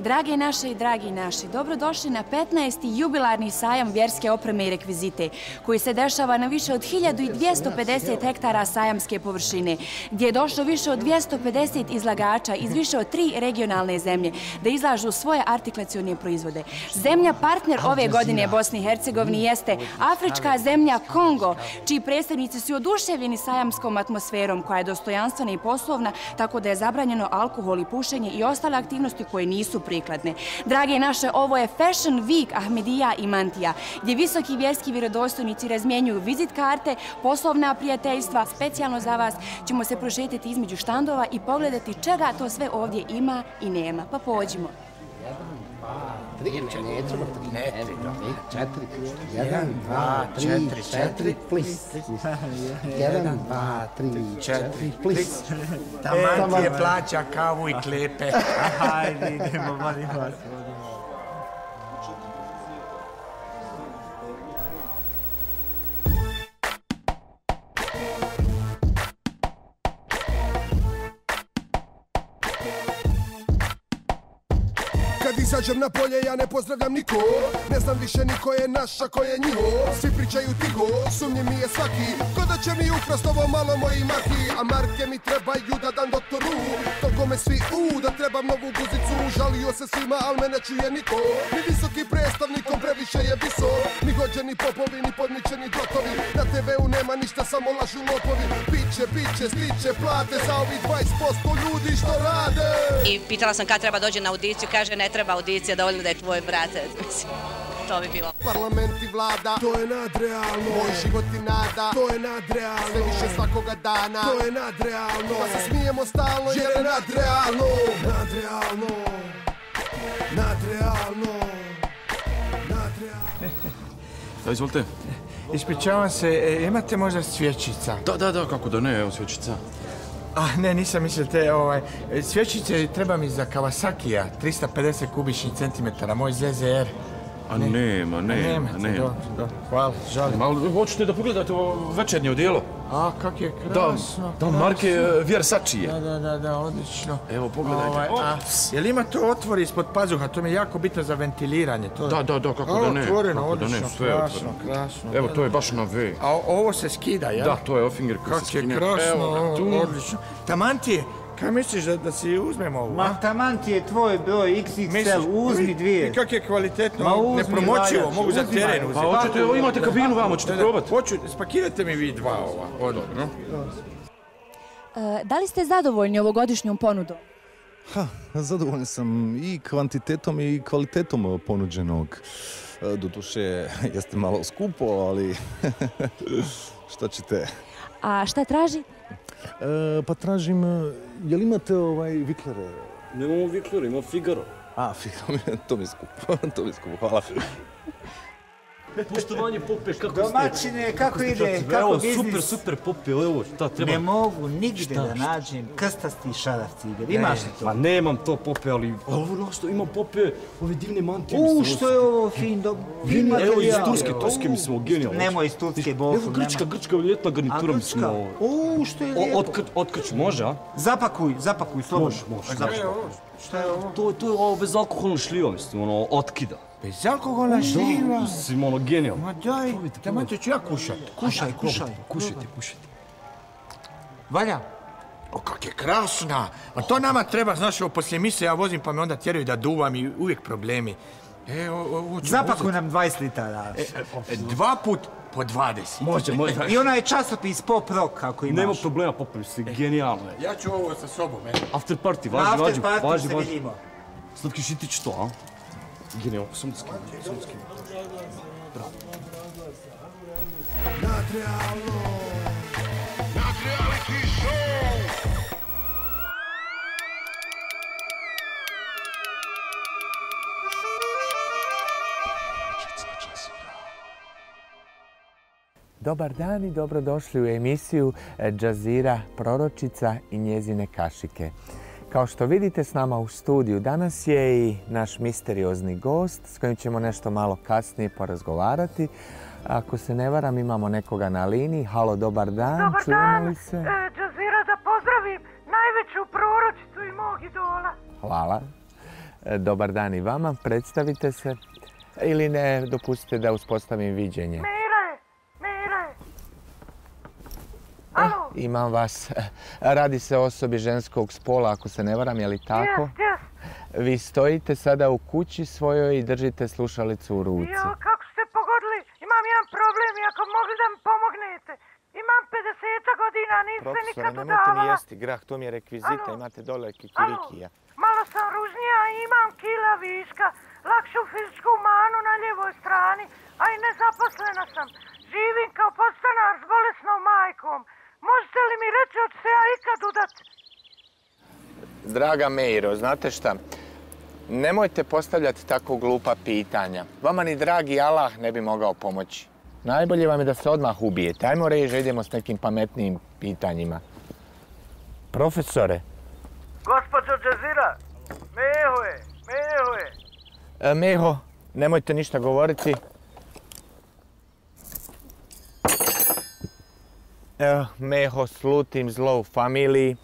Drage naše i dragi naši, dobrodošli na 15. jubilarni sajam vjerske opreme i rekvizite, koji se dešava na više od 1250 hektara sajamske površine, gdje je došlo više od 250 izlagača iz više od 3 regionalne zemlje da izlažu svoje artiklacione proizvode. Zemlja partner ove godine Bosni i Hercegovini jeste afrička zemlja Kongo, čiji predstavnici su oduševljeni sajamskom atmosferom koja je dostojanstvena i poslovna, tako da je zabranjeno alkohol i pušenje i ostale aktivnosti koje nisu prikladne. Drage naše, ovo je Fashion Week Ahmedija i Mantija, gdje visoki vjerski vjerodostojnici razmjenjuju vizit karte, poslovna prijateljstva. Specijalno za vas ćemo se prošetiti između štandova i pogledati čega to sve ovdje ima i nema. Pa pođimo. 1, 2, 3, 4, please. 1, 2, 3, 4, please. Tamantije plaća kavu i klepe. Hajde, idemo, molim vas. Kad izađem na polje ja ne pozdravljam niko. Ne znam više niko je naš, a ko je njiho. Svi pričaju tiho, sumnji mi je svaki. Ko da će mi ukrast ovo malo moji marki. A marke mi trebaju da dam doktoru. Toliko me svi da trebam novu guzicu. Žalio se svima, al me ne čuje niko. Ni visoki predstavnikom previše je visok. Ni hođeni popovi, ni podmićeni drotovi. Na TV-u nema ništa, samo lažu lopovi. Biće, stiće plate za ovih 20% ljudi što rade. I pitala sam kad treba dođe na audiciju, kaže ne treba audicija, dovoljno da je tvoj brate, mislim, to bi bilo. Parlament i vlada, to je nadrealno. Moj život i nada, to je nadrealno. Sve više svakoga dana, to je nadrealno. Pa se smijemo stalno jer je nadrealno. Nadrealno. Da, izvolite. Ispričavam se, imate možda svječica? Da, kako da ne, evo svječica. Ne, nisam mislio svječice treba mi za Kawasakija, 350 kubičnih centimetara, moj ZZR. A nema. Dobro, hvala, žalim. Ali hoćete da pogledate ovo večernje odijelo? A, kak je krasno. Da, marke Versace. Da, odlično. Evo, pogledajte. Jel ima to otvor ispod pazuha? To mi je jako bitno za ventiliranje. Da, kako da ne. Otvoreno, odlično, krasno. Evo, to je baš na V. A ovo se skida, jel? Da, to je ofinger koji se skine. Kak je krasno, odlično. Tamantije, kaj misliš da si uzmemo ovu? Ma Tamantije, tvoj broj XXL, uzmi dvije. I kak je kvalitetno, nepromočivo, mogu za teren uzeti. Pa hoćete, imate kabinu vamo, ćete probati? Hoću, spakirajte mi vi dva ova. Dobro. Da li ste zadovoljni ovogodišnjom ponudom? Zadovoljan sam i kvantitetom i kvalitetom ponuđenog. Doduše, jeste malo skupo, ali šta ćete? A šta traži? Pa tražim, jel imate Viklere? Nemamo Viklere, imamo Figaro. Figaro, to mi je skupo, hvala. Poštovanje Pope, kako ste? Domaćine, kako ide, kako biznis? Evo, super Pope, evo, šta treba? Ne mogu nigde da nađem krstasti šaraf ciger, imaš li to? Ma nemam to Pope, ali ovo našto, imam Pope, ove divne mantije. Što je ovo fin, evo iz Turske, mislim, genijalno. Nemoj iz Turske, bofu, nema. Evo grčka ljetna garnitura, mislim, ovo. Što je lijepo. Otkrč, može, a? Zapakuj, slobodno. Može. Šta je ovo? To je ovo bezalkoholno šljivo, mislim, ono, otkida. Bezalkoholna šljiva? Mislim, ono, genijalno. Ma daj, Tamantije ću ja kušat. Kušajte. Valja? O, kak je krasna! A to nama treba, znaš, poslije mise ja vozim pa me onda tjeraju da duvam i uvijek problemi. Zapakuj nam 20 litara. 2 put po 20. Može. I onaj časopis Pop Rock, ako imaš. Nema problema, Pope, si genijalno. Ja ću ovo sa sobom, After party, važi. se vidimo. Slatki šitić to, a? Genijalno, sam da skinem. Bravo. Nadreality show! Dobar dan i dobrodošli u emisiju Džazira Proročica i njezine kašike. Kao što vidite, s nama u studiju danas je i naš misteriozni gost s kojim ćemo nešto malo kasnije porazgovarati. Ako se ne varam, imamo nekoga na liniji. Halo, dobar dan. Dobar dan, Džazira, da pozdravim najveću proročicu i mog idola. Hvala. Dobar dan i vama. Predstavite se. Ili ne, dopustite da uspostavim viđenje. Mira je. Alo? Imam vas. Radi se o osobi ženskog spola, ako se ne varam, je li tako? Jes. Vi stojite sada u kući svojoj i držite slušalicu u ruci. Jo, kako ste pogodili? Imam jedan problem i ako mogli da mi pomognete. Imam 50 godina, nisam se nikad udavala. Profesore, nemojte mi jesti grah, to mi je rekvizita, imate dole kikirikija. Malo sam ružnija i imam kila viška, lakšu fizičku manu na ljevoj strani, a i nezaposlena sam. Živim kao podstanar s bolesnom majkom. Možete li mi reći hoću se ja ikad udat? Draga Meiro, znate šta? Nemojte postavljati tako glupa pitanja. Vama ni dragi Allah ne bi mogao pomoći. Najbolje vam je da se odmah ubijete. Ajmo reći, idemo s nekim pametnijim pitanjima. Profesore. Gospođo Džazira, Meho je. Meho, nemojte ništa govoriti. Evo, Meho, slutim zlo u familiji.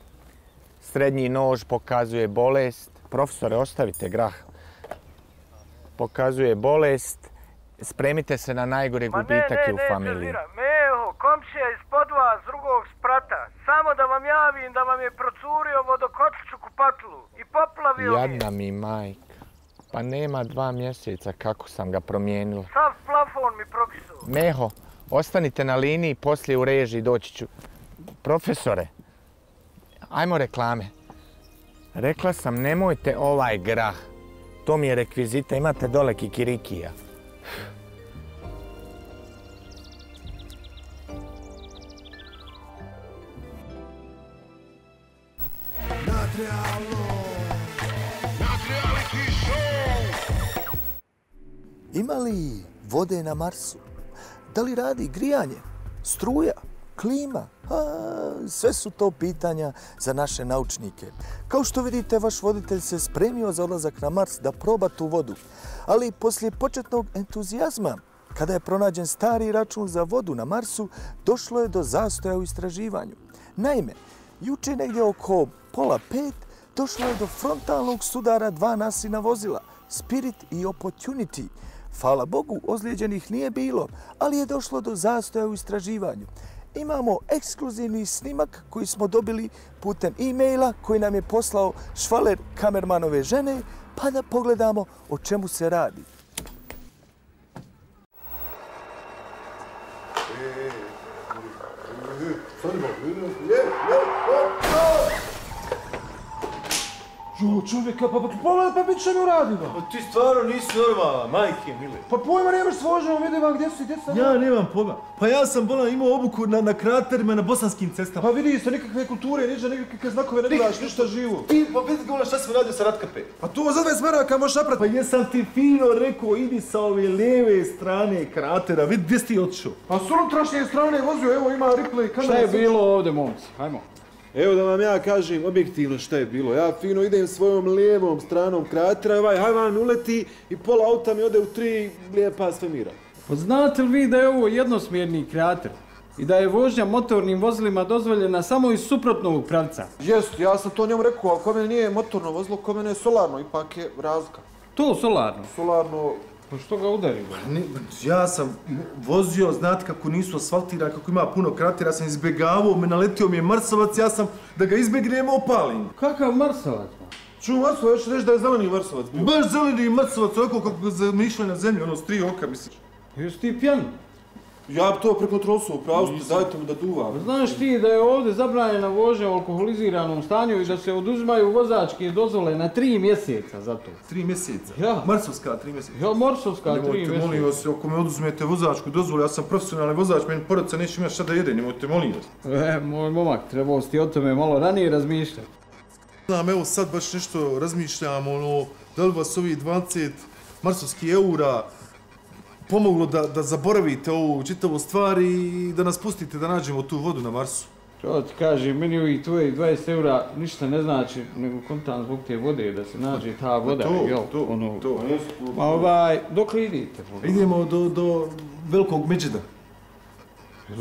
Srednji nož pokazuje bolest. Profesore, ostavite grah. Pokazuje bolest. Spremite se na najgore gubitake u familiji. Meho, komšija ispod vas, drugog sprata. Samo da vam javim da vam je procurio vodokotlić u kupatlu i poplavio mi. Jadna mi majka. Pa nema 2 mjeseca kako sam ga promijenila. Sav plafon mi prokisuo. Meho, ostanite na liniji, poslije u režiji doći ću. Profesore, ajmo reklame. Rekla sam, nemojte ovaj grah. To mi je rekvizita, imate dole kikirikija. Ima li vode na Marsu? Da li radi grijanje, struja, klima? Sve su to pitanja za naše naučnike. Kao što vidite, vaš voditelj se spremio za odlazak na Mars da proba tu vodu. Ali poslije početnog entuzijazma, kada je pronađen stari račun za vodu na Marsu, došlo je do zastoja u istraživanju. Naime, juče negdje oko 4:30 došlo je do frontalnog sudara 2 nasina vozila, Spirit i Opportunity. Hvala Bogu, ozlijeđenih nije bilo, ali je došlo do zastoja u istraživanju. Imamo ekskluzivni snimak koji smo dobili putem e-maila koji nam je poslao švaler kamermanove žene, pa da pogledamo o čemu se radi. Čovjeka, pa bit će mi uradila. Ti stvarno nisi normalna, majke mile. Pa pojma nemaš svoženo, vidim vam gdje su i djeca. Ja nemam pojma. Pa ja sam imao obuku na kraterima na bosanskim cestama. Pa vidi se, nikakve kulture, nikakve znakove ne gledaš, ništa živo. Ti, pa vidi govola šta sam radio sa Ratkape. Pa to za 20 maraka možeš napraviti. Pa jesam ti fino rekao, idi sa ove lijeve strane kratera, vidi gdje si ti otišao. A s unutrašnje strane vozio, evo ima replay kamera. Šta je bilo ovdje, momci? Hajmo. Evo da vam ja kažem objektivno šta je bilo. Ja fino idem svojom lijevom stranom kratera, ovaj hajvan mi uleti i pola auta mi ode u 3 lijepa svemira. Pa znate li vi da je ovo jednosmjerni krater? I da je vožnja motornim vozilima dozvoljena samo iz suprotnog pravca? Jest, ja sam to njemu rekao, ali kod mene nije motorno vozilo, kod mene je solarno, ipak je razlika. To solarno? Solarno... Pa što ga udari? Ja sam vozio, znate kako nisu asfaltirani, kako ima puno kratera, ja sam izbjegavao, me naletio mi je Marsovac, ja sam da ga izbjegnem opalim. Kakav Marsovac? Čuo Marsovac, još reći da je zeleni Marsovac bio. Baš zeleni Marsovac, ovako kako ga zamišljaju na zemlji, ono s 3 oka, misliš. Jesi ti pijan? Ja bi to prekontrolsuo, pravo ste, dajte mu da duvam. Znaš ti da je ovdje zabranjena vožnja u alkoholiziranom stanju i da se oduzimaju vozačke dozvole na 3 mjeseca za to? 3 mjeseca? Ja. Marsovska 3 mjeseca? Ja, Marsovska 3 mjeseca. Nemojte, molim vas, ako me oduzmete vozačku dozvolu, ja sam profesionalni vozač, meni porodica neće imati šta da jede, nemojte, molim vas. Moj momak, trebao si ti o tome malo ranije razmišljati. Znam, evo sad baš nešto razmišljam, da li vas ovi 20 marsovskih eura pomoglo da zaboravite ovu čitavu stvar i da nas pustite da nađemo tu vodu na Marsu. Što ti kažem, meni ovih tvojih 20 eura ništa ne znači, nego kontam zbog te vode, da se nađe ta voda. To. Dok li idete? Idemo do velikog Međida.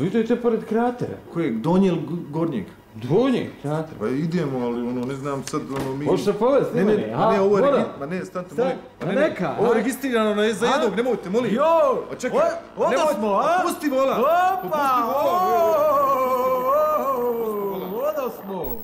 Idete pored kratera. Kojeg? Donji ili gornjeg? Donji krater. Pa idemo, ali ne znam sad, mi... Možeš se povesti, ne, ovo je... Ma ne, stante, molim. Neka, ovo je registrirano za jednog, nemojte, molim. Jo! A čekaj, Voda smo, a? Pusti vola! Opa! Voda smo!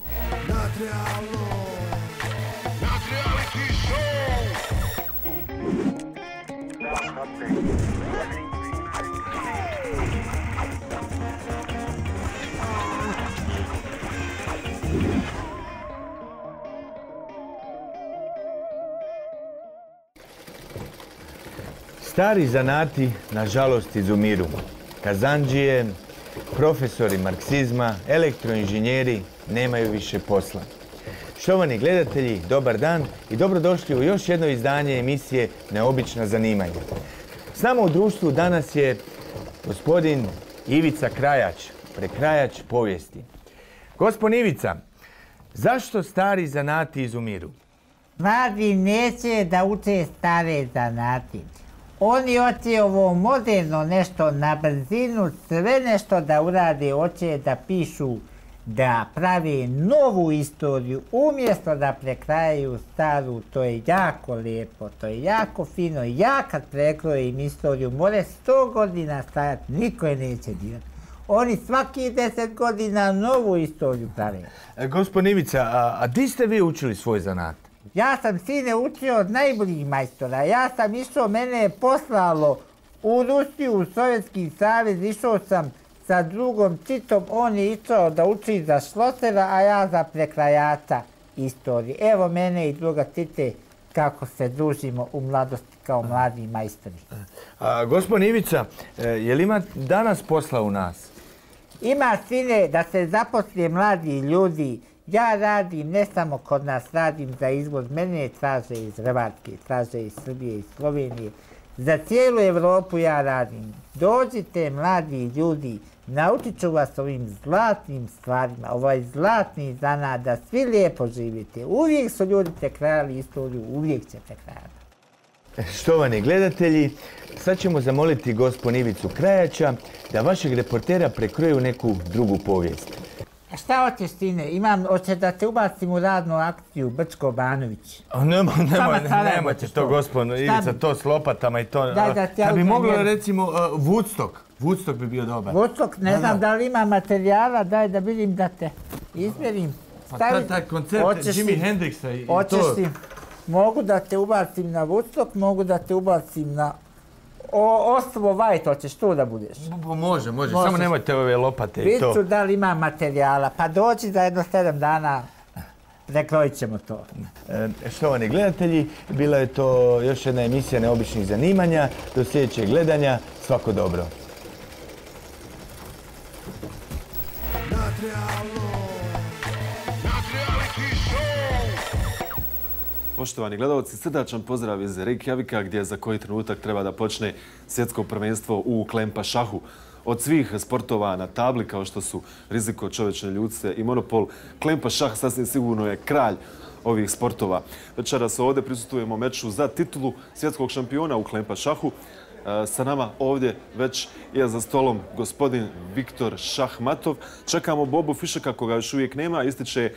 Stari zanati, nažalost, izumiru. Kazandžije, profesori marksizma, elektroinženjeri nemaju više posla. Štovani gledatelji, dobar dan i dobrodošli u još jedno izdanje emisije Neobična zanimanja. S nama u društvu danas je gospodin Ivica Krajač, prekrajač povijesti. Gospodin Ivica, zašto stari zanati izumiru? Mladi neće da uče stare zanati. Oni hoće ovo moderno nešto na brzinu, sve nešto da urade, hoće da pišu, da prave novu istoriju, umjesto da prekrajaju staru. To je jako lijepo, to je jako fino. Ja kad prekrojim istoriju, more 100 godina stajati, niko je neće dirati. Oni svaki 10 godina novu istoriju prave. Gospodin Ivica, a di ste vi učili svoj zanat? Ja sam sine učio od najboljih majstora. Ja sam išao, mene je poslalo u Rusiju, u Sovjetski savez, išao sam sa drugom Čitom, on je išao da uči za šlosera, a ja za prekrajača istorije. Evo mene i druga Čite kako se družimo u mladosti kao mladi majstori. Gospodin Ivica, je li ima danas posla u nas? Ima, sine, da se zaposle mladi ljudi. Ja radim, ne samo kod nas, radim za izvoz. Mene traže iz Hrvatske, traže iz Srbije, iz Slovenije. Za cijelu Evropu ja radim. Dođite, mladi ljudi, naučit ću vas ovim zlatnim stvarima, ovaj zlatni zanat, da svi lijepo živite. Uvijek su ljudi prekrajali istoriju, uvijek će prekrajati. Štovani gledatelji, sad ćemo zamoliti gospodina Ivicu Krajača da vašeg reportera prekroju neku drugu povijest. Šta hoćeš, sine? Hoće da te ubacim u radnu akciju Brčko Banović. Nemojte to, gospodin Ivica, to s lopatama i to... Da bi moglo, recimo, Woodstock. Woodstock bi bio dobar. Woodstock, ne znam da li ima materijala, daj da vidim da te izmjerim. Taj koncert Jimi Hendrixa i to... Hoćeš ti, mogu da te ubacim na Woodstock, mogu da te ubacim na... Ostrvo White, hoćeš tu da budeš? Može, samo nemojte ove lopate i to. Vidit ću da li ima materijala, pa dođi za jedno 7 dana, prekrojit ćemo to. Štovani gledatelji, bila je to još jedna emisija Neobičnih zanimanja. Do sljedećeg gledanja, svako dobro. Poštovani gledalci, srdačan pozdrav iz Reykjavika gdje za koji trenutak treba da počne svjetsko prvenstvo u klempa šahu. Od svih sportova na tabli kao što su riziko, čovječne ljudce i monopol, klempa šah sasvim sigurno je kralj ovih sportova. Večeras ovdje prisustujemo meču za titulu svjetskog šampiona u klempa šahu. Sa nama ovdje već je za stolom gospodin Viktor Šahmatov. Čekamo Bobu Fišeka koga još uvijek nema, ističe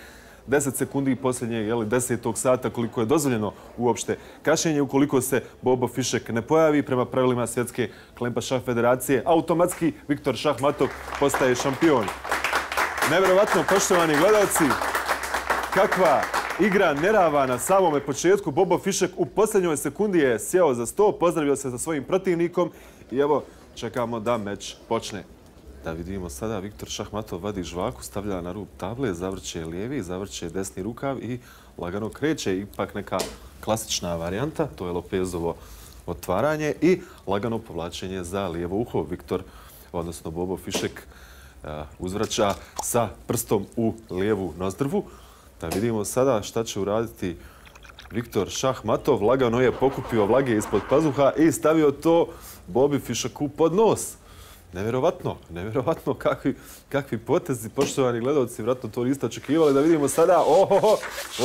10 sekundi posljednjeg 10. sata koliko je dozvoljeno uopšte kašenje. Ukoliko se Bobo Fišek ne pojavi prema pravilima Svjetske klempa šah federacije, automatski Viktor Šahmatov postaje šampion. Nevjerovatno, poštovani gledalci, kakva igra nerava na samome početku. Bobo Fišek u posljednjoj sekundi je sjeo za sto, pozdravio se sa svojim protivnikom i evo čekamo da meč počne. Da vidimo sada, Viktor Šahmatov vadi žvaku, stavlja na rub table, zavrće lijevi, zavrće desni rukav i lagano kreće. Ipak neka klasična varijanta, to je Lopezovo otvaranje i lagano povlačenje za lijevo uho. Viktor, odnosno Bobo Fišek, uzvraća sa prstom u lijevu nozdrvu. Da vidimo sada šta će uraditi Viktor Šahmatov. Lagano je pokupio vlage ispod pazuha i stavio to Bobi Fišeku pod nos. Nevjerovatno kakvi potezi, poštovani gledalci, vjerojatno to niste očekivali da vidimo sada,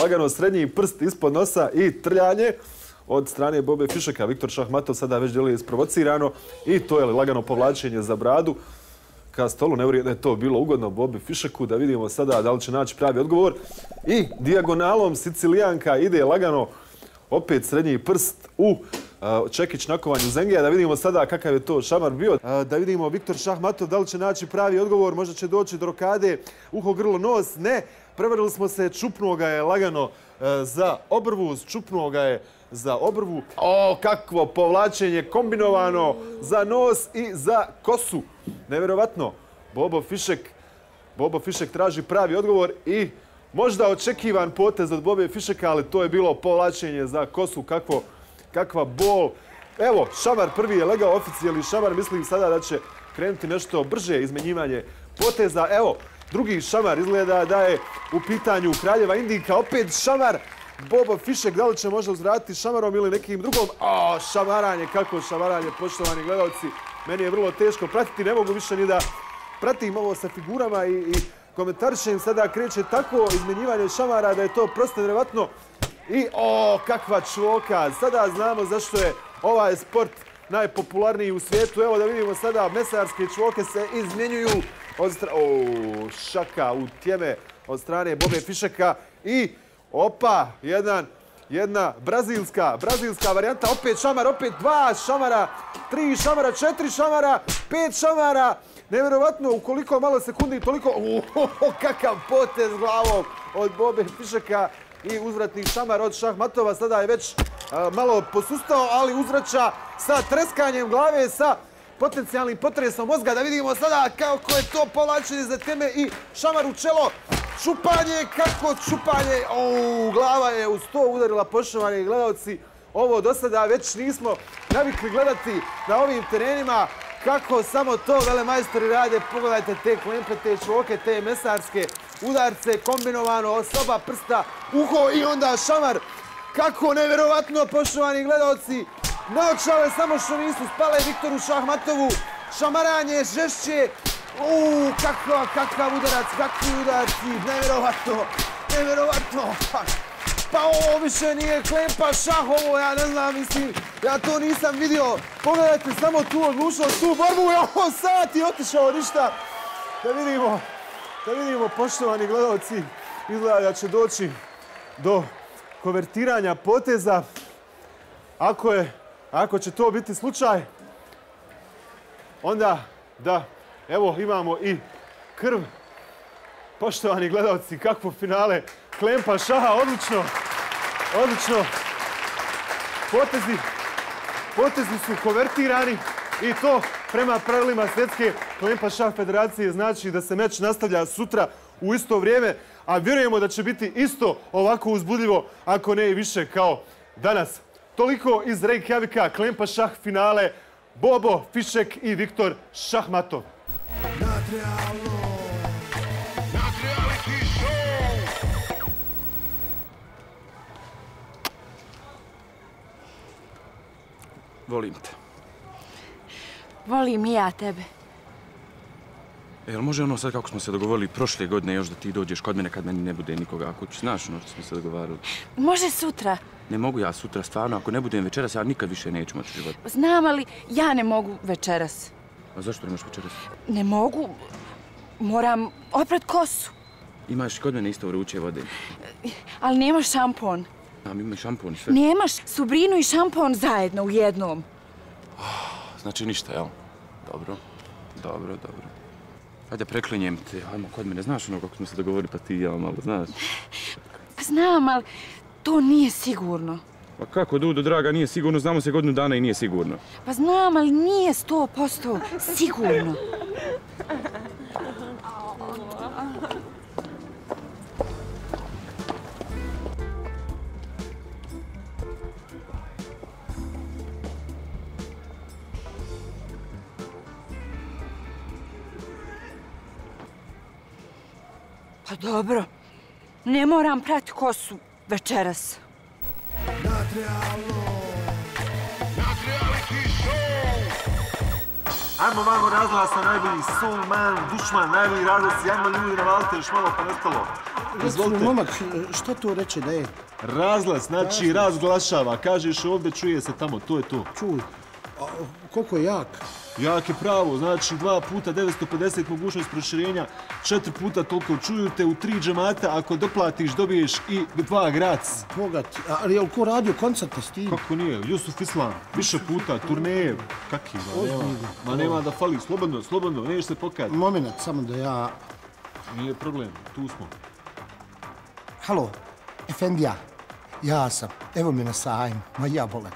lagano srednji prst ispod nosa i trljanje od strane Bobe Fišeka. Viktor Šahmatov sada već djeluje isprovocirano i to je lagano povlačenje za bradu ka stolu. Ne vjerujem da je to bilo ugodno Bobi Fišeku, da vidimo sada da li će naći pravi odgovor. I dijagonalom Sicilijanka ide lagano opet srednji prst u čekić nakovanju Zengija. Da vidimo sada kakav je to šamar bio. Da vidimo Viktor Šahmatov da li će naći pravi odgovor. Možda će doći do rokade. Uho, grlo, nos. Ne. Prevarili smo se. Čupnuo ga je lagano za obrvu. Čupnuo ga je za obrvu. Kakvo povlačenje kombinovano za nos i za kosu. Nevjerovatno. Bobo Fišek traži pravi odgovor i možda očekivan potez od Bobe Fišeka, ali to je bilo povlačenje za kosu. Kakva bol. Evo, šamar prvi je legao, oficijalni šamar. Mislim sada da će krenuti nešto brže izmenjivanje poteza. Evo, drugi šamar izgleda da je u pitanju Kraljeva Indijka. Opet šamar. Bobo Fišek, da li će možda uzvratiti šamarom ili nekim drugom? Šamaranje, kako šamaranje, poštovani gledalci. Meni je vrlo teško pratiti, ne mogu više ni da pratim ovo sa figurama i komentarišem. Sada kreće tako izmenjivanje šamara da je to prosto nevjerovatno. I kakva čvoka. Sada znamo zašto je ovaj sport najpopularniji u svijetu. Evo da vidimo sada mesarske čvoke se izmjenjuju od šaka u tjeme od strane Bobe Fišeka. I jedna brazilska varijanta. Opet šamar, opet 2 šamara, 3 šamara, 4 šamara, 5 šamara. Nevjerovatno, u koliko malo sekundi toliko. Kakav potez glavom od Bobe Fišeka. I uzvratni šamar od Šahmatova sada je već malo posustao, ali uzvraća sa treskanjem glave, sa potencijalnim potresom mozga. Da vidimo sada kako je to povlačenje za teme i šamar u čelo. Čupanje, kako čupanje. Glava je uz to udarila, poštovani gledalci. Ovo do sada već nismo navikli gledati na ovim terenima. Kako samo to velemajstori rade. Pogledajte te klempe, te čvoke, te mesarske udarce, kombinovano osoba prsta, uho i onda šamar. Kako nevjerovatno, poštovani gledalci. Naočale samo što nisu spale Viktoru Šahmatovu. Šamaranje, žešće. Kakav udarac, kakvi udarci. Nevjerovatno. Pa ovo više nije klempa šah, ovo ja ne znam, mislim, ja to nisam vidio. Pogledajte samo tu odlučnost, tu borbu, sat i otišao, ništa. Da vidimo, poštovani gledalci, izgleda da će doći do konvertiranja poteza. Ako će to biti slučaj, onda da, evo imamo i krv. Poštovani gledalci, kakvo finale klempa šaha, odlično. Potezi su konvertirani i to prema pravilima Svjetske klempa šah federacije znači da se meč nastavlja sutra u isto vrijeme, a vjerujemo da će biti isto ovako uzbudljivo, ako ne i više kao danas. Toliko iz Reykjavika, klempa šah finale, Bobo Fišek i Viktor Šahmatov. Volim te. Volim i ja tebe. Jel može ono sad kako smo se dogovorili prošle godine još da ti dođeš kod mene kad meni ne bude nikoga kući? Znaš ono što smo se dogovarali? Može sutra. Ne mogu ja sutra, stvarno. Ako ne budem večeras, ja nikad više neću moći život. Znam, ali ja ne mogu večeras. A zašto ne možeš večeras? Ne mogu. Moram oprat kosu. Imaš kod mene isto vruće vode. Ali nemaš šampon. Ima i šampon i sve. Nemaš subrinu i šampon zajedno u jednom. Znači ništa, jel? Dobro. Hajde, preklinjem te. Ajmo kod mene. Znaš ono kako smo se dogovorili, pa ti i ja malo, znaš? Znam, ali to nije sigurno. Pa kako, Dudo, draga, nije sigurno? Znamo se godinu dana i nije sigurno. Pa znam, ali nije 100% sigurno. Pa dobro, ne moram prati kosu večeras. Ajmo vamo razglasa najbolji Sulman, Dušman, najbolji razglasi, ajmo ljudi navalite još malo pa nestalo. Izvolite. Momak, šta to reče da je? Razglas, znači razglašava, kažeš ovdje, čuje se tamo, to je to. Čuj, koliko je jak? Jak je pravo, znači 2 puta 950 mogućnost proširenja, 4 puta toliko čuju te u 3 džemata, ako doplatiš dobiješ i 2 grac. Bogat, ali je li ko radio koncerte s tim? Kako nije, Jusuf Islam, više puta, turneje, kaki, ma nema da fali, slobodno, neš se pokajati. Moment, samo da ja... Nije problem, tu smo. Halo, Efendija, ja sam, evo me na sajmu, ma ja bole.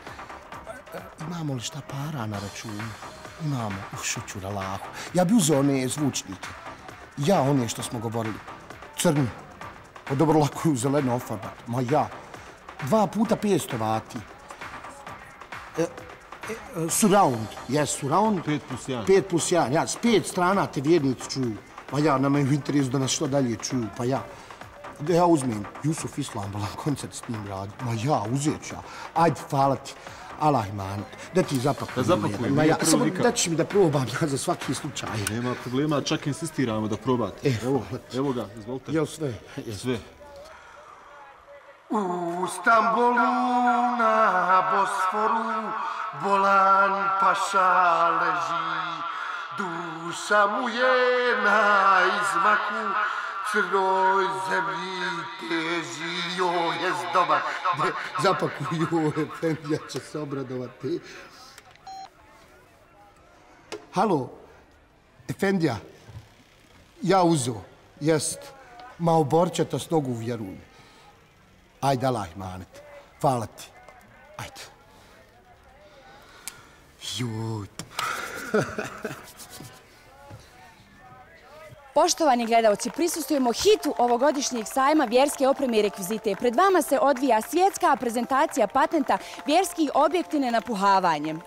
Imamo li šta para na računu? Imamo, šuću Allahu. Ja bi uzeo one zvučnike. Ja, one što smo govorili. Crni. Pa dobro, lako je u zeleno ofarbat. Ma ja. 2 puta 500 vati. Surround. Yes, surround. 5 plus 1. 5 plus 1. Ja, s 5 strana te vjernici čuju. Pa ja, nama je u interesu da nas što dalje čuju. Pa ja. Da ja uzmem Jusuf Islam, bolam koncert s njim radi. Ma ja, uzet ću ja. Ajde, hvala ti. Allah iman, da ti zapakujem. Da zapakujem, nije prvo samo nikad. da ćeš mi da probam za svaki slučaj. Nema problema, čak insistiramo da probate. Evo ga, izvolite. Jel sve? Sve. U Stambolu na Bosforu bolan paša leži, duša mu je na izmaku, crnoj zemlji teži, joj, jes dobar. Zapakuju, Efendija će se obradovati. Halo, Efendija, ja uzo, jest, malo borčeta s nogu vjerujem. Ajde, Allah imanet, hvala ti, ajde. Joj. Poštovani gledalci, prisustujemo hitu ovogodišnjeg sajma vjerske opreme i rekvizite. Pred vama se odvija svjetska prezentacija patenta vjerskih objekti nenapuhavanjem.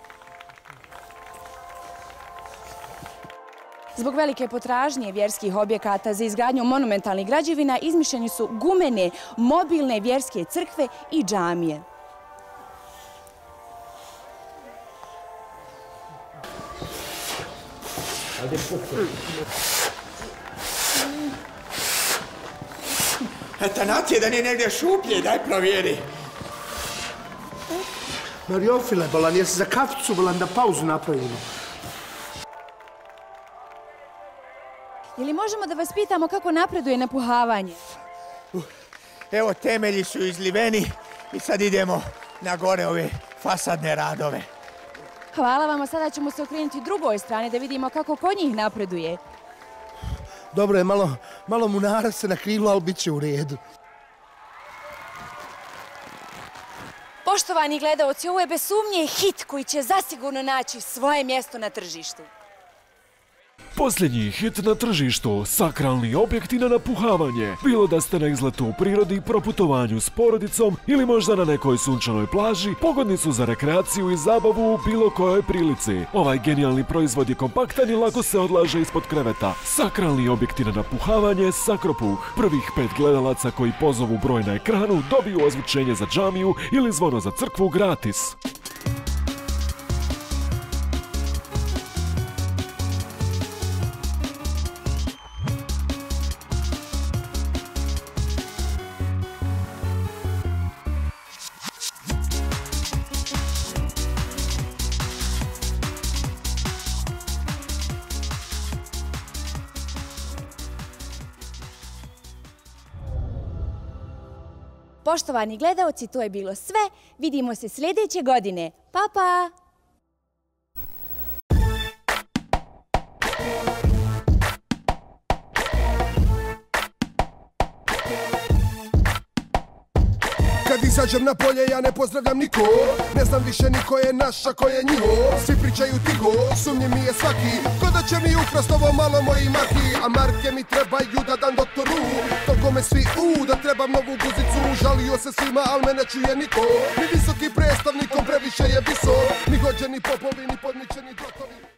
Zbog velike potražnje vjerskih objekata za izgradnju monumentalnih građevina izmišljeni su gumene, mobilne vjerske crkve i džamije. Etanacije da nije negdje šuplje, daj provjeri. Mariofile, bolan, jesi za kaficu, bolan, da pauzu napravimo? Ili možemo da vas pitamo kako napreduje napuhavanje? Evo, temelji su izliveni i sad idemo na gore ove fasadne radove. Hvala vam, a sada ćemo se okrenuti drugoj strani da vidimo kako kod njih napreduje. Dobro je, malo munara se na krilu, ali bit će u redu. Poštovani gledaoci, ovo je bez sumnje hit koji će zasigurno naći svoje mjesto na tržištu. Posljednji hit na tržištu, sakralni objekti na napuhavanje. Bilo da ste na izletu u prirodi, proputovanju s porodicom ili možda na nekoj sunčanoj plaži, pogodni su za rekreaciju i zabavu u bilo kojoj prilici. Ovaj genijalni proizvod je kompaktan i lako se odlaže ispod kreveta. Sakralni objekti na napuhavanje Sakropuh. Prvih 5 gledalaca koji pozovu broj na ekranu dobiju ozvučenje za džamiju ili zvono za crkvu gratis. Poštovani gledaoci, to je bilo sve. Vidimo se sljedeće godine. Pa, pa! Kad izađem na polje ja ne pozdravljam niko, ne znam više niko je naš, a ko je njiho. Svi pričaju tiho, sumnje mi je svaki, ko da će mi ukrast ovo malo moji maki. A marke mi trebaju da dam doktoru, toliko me svi da trebam novu guzicu. Žalio se svima, al me ne čuje niko, ni visoki predstavnikom previše je visok, ni hođeni popovi, ni podmićeni dotovi.